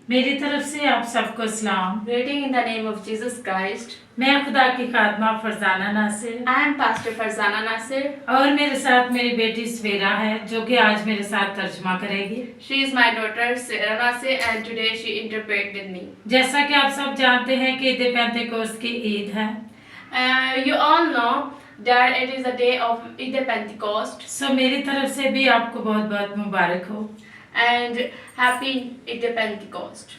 मेरी तरफ से आप सबको सलाम। Greeting in the name of Jesus Christ. मैं खुदा की खादमा Farzana Nasir I am Pastor Farzana Nasir. और मेरे साथ मेरी बेटी सवेरा है जो कि आज मेरे साथ तर्जमा करेगी। She is my daughter Sarah Nasir and today she interprets with me. जैसा कि आप सब जानते हैं कि ईद पेंतेकोस्त की ईद है। You all know that it is the day of Eid Pentecost. सो मेरी तरफ से भी आपको बहुत बहुत मुबारक हो And happy Eid Pentecost.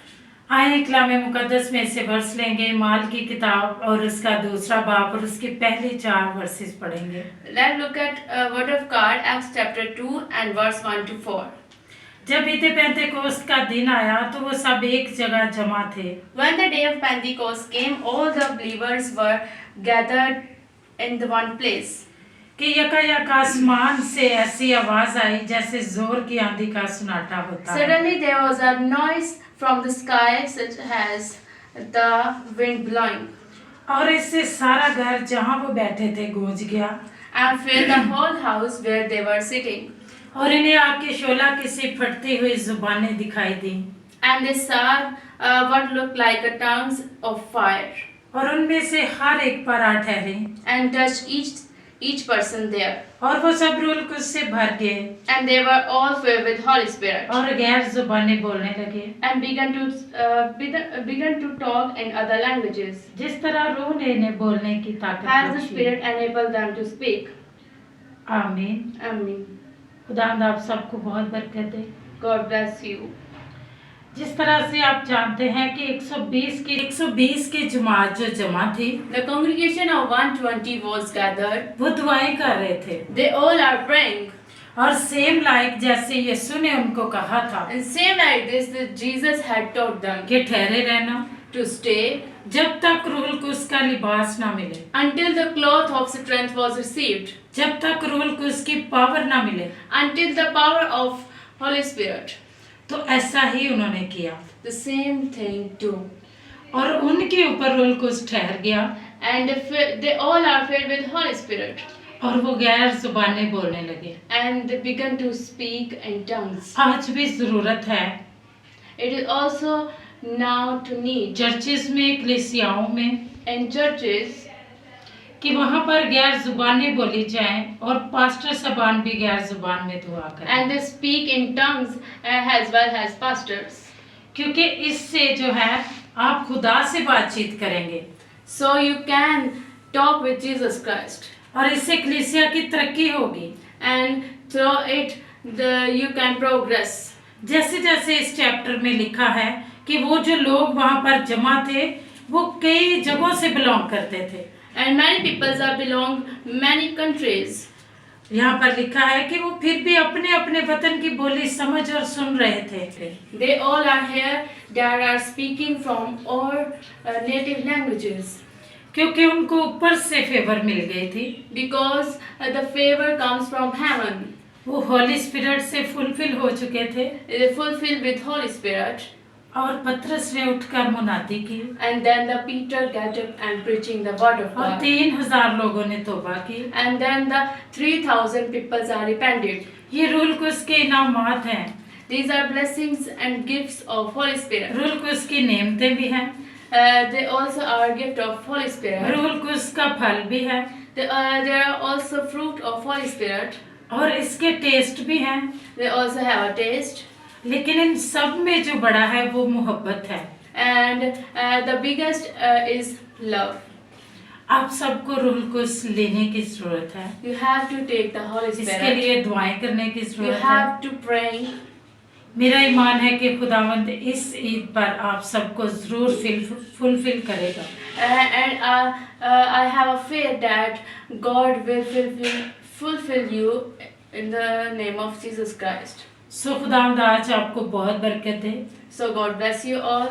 आए कलाम मुकद्दस में से वर्स लेंगे, माल की किताब और उसका दूसरा बाब और उसके पहले 4 वर्सेस पढ़ेंगे। Let's look at Word of God, Acts chapter 2 and verse 1 to 4. जब ईद पेंतेकोस्त का दिन आया तो वो सब एक जगह जमा थे। When the day of Pentecost came, all the believers were gathered in the one place. कि यकायक आसमान से ऐसी आवाज आई जैसे जोर की आंधी का सुनाटा होता है। Suddenly there was a noise from the sky such as the wind blowing, और इससे सारा घर जहाँ वो बैठे थे गूंज गया and filled the whole house where they were sitting. और इन्हें आग की शोला किसी फटती हुई जुबानें दिखाई दी And they saw what looked like a tongues of fire, और उनमें से हर एक पर आ ठहरी and touched each person there. और वो सब रूल कुछ से भर गए And they were all filled with Holy Spirit, और गैर जुबानें बोलने लगे and began to talk in other languages, जिस तरह रूह ने इन्हें बोलने की ताकत as the Bakshi. Spirit enabled them to speak. आमीन। Amen. खुदावंद आप सबको बहुत बरकत दे। God bless you. जिस तरह से आप जानते हैं कि 120 की जमात जो जमा थी The congregation of 120 was gathered. वो दुआएं कर रहे थे They all are praying. और सेम लाइक जैसे यीशु ने उनको कहा था And same like this, that Jesus had taught them कि ठहरे रहना to stay जब तक रूह कुस का लिबास ना मिले, until the cloth of strength was received, जब तक रूह कुस की पावर ना मिले। until the power of Holy Spirit. तो ऐसा ही उन्होंने किया The same thing too. और उनके ऊपर रूह कुस ठहर गया And they all are filled with Holy Spirit. और वो गैर जुबानें बोलने लगे। And they began to speak in tongues. आज भी जरूरत है It is also now to need churches में, कलीसियाओं में in churches कि वहाँ पर गैर जुबानें बोली जाएं और पास्टर सबान भी गैर जुबान में दुआ करें, and they speak in tongues as well as pastors. क्योंकि इससे जो है आप खुदा से बातचीत करेंगे So you can talk with Jesus Christ, और इससे कलीसिया की तरक्की होगी। and through it you can progress. जैसे जैसे इस चैप्टर में लिखा है कि वो जो लोग वहाँ पर जमा थे वो कई जगहों से बिलोंग करते थे। And many people are belong many countries. यहाँ पर लिखा है कि वो फिर भी अपने अपने वतन की बोली समझ और सुन रहे थे। They all are here. They are speaking from all native languages. क्योंकि उनको ऊपर से फेवर मिल गई थी, Because the favor comes from heaven. वो होली स्पिरिट से फुलफिल हो चुके थे। They are fulfilled with Holy Spirit. और पतरस ने उठकर मुनादी की And then the Peter got up and preaching the word of और God. 3000 लोगों ने तौबा की। And then the 3,000 people are repented. ये रूल कुस के इनामात हैं, These are blessings and gifts of Holy Spirit. Rule कुस की नेमतें भी हैं, They also are gift of Holy Spirit. Rule कुस का फल भी है There are also fruit of Holy Spirit. और इसके टेस्ट भी हैं। They also have a taste. लेकिन इन सब में जो बड़ा है वो मोहब्बत है। And the biggest is love. आप सबको रूल कुस लेने की जरूरत है, You have to take the Holy इसके Spirit. लिए दुआएं करने की You जरूरत है। have to pray. मेरा ईमान है कि खुदावंद इस ईद पर आप सबको जरूर फुलफिल करेगा। And I have a faith that God will fulfill you in the name of Jesus Christ. सो खुदावंद आज आपको बहुत बरकत दे। So God bless you all.